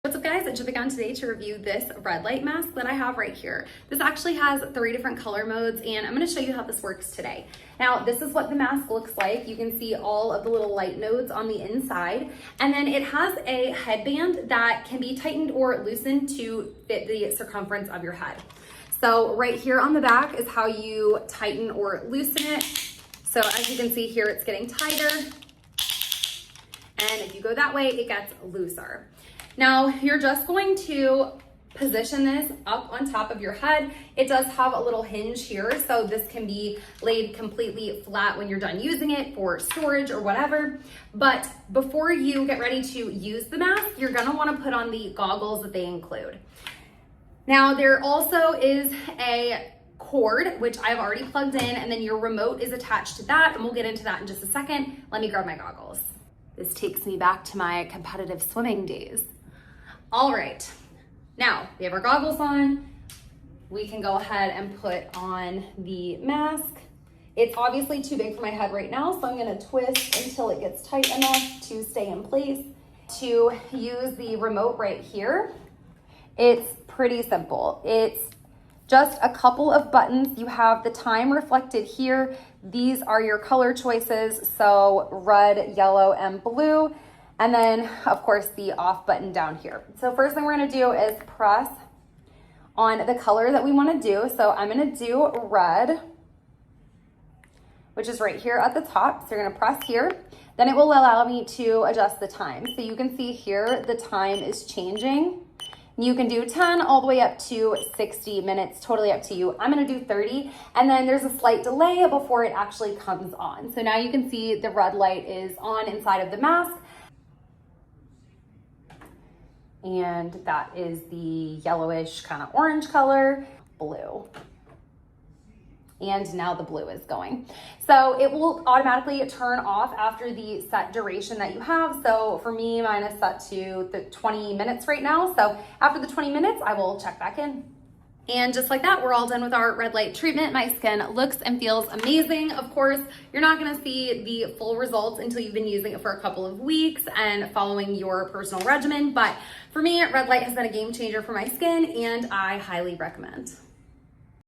What's up guys, jumping on today to review this red light mask that I have right here. This actually has 3 different color modes and I'm going to show you how this works today. Now this is what the mask looks like. You can see all of the little light nodes on the inside, and then it has a headband that can be tightened or loosened to fit the circumference of your head. So right here on the back is how you tighten or loosen it. So as you can see here, it's getting tighter, and if you go that way, it gets looser. Now you're just going to position this up on top of your head. It does have a little hinge here, so this can be laid completely flat when you're done using it for storage or whatever. But before you get ready to use the mask, you're gonna wanna put on the goggles that they include. Now there also is a cord, which I've already plugged in, and then your remote is attached to that, and we'll get into that in just a second. Let me grab my goggles. This takes me back to my competitive swimming days. All right, now we have our goggles on. We can go ahead and put on the mask. It's obviously too big for my head right now, so I'm gonna twist until it gets tight enough to stay in place. To use the remote right here, it's pretty simple. It's just a couple of buttons. You have the time reflected here. These are your color choices, so red, yellow, and blue. And then, of course, the off button down here. So first thing we're gonna do is press on the color that we wanna do. So I'm gonna do red, which is right here at the top. So you're gonna press here. Then it will allow me to adjust the time. So you can see here, the time is changing. You can do 10 all the way up to 60 minutes, totally up to you. I'm gonna do 30, and then there's a slight delay before it actually comes on. So now you can see the red light is on inside of the mask. And that is the yellowish kind of orange color, blue. And now the blue is going. So it will automatically turn off after the set duration that you have. So for me, mine is set to the 20 minutes right now. So after the 20 minutes, I will check back in. And just like that, we're all done with our red light treatment. My skin looks and feels amazing. Of course, you're not gonna see the full results until you've been using it for a couple of weeks and following your personal regimen. But for me, red light has been a game changer for my skin, and I highly recommend.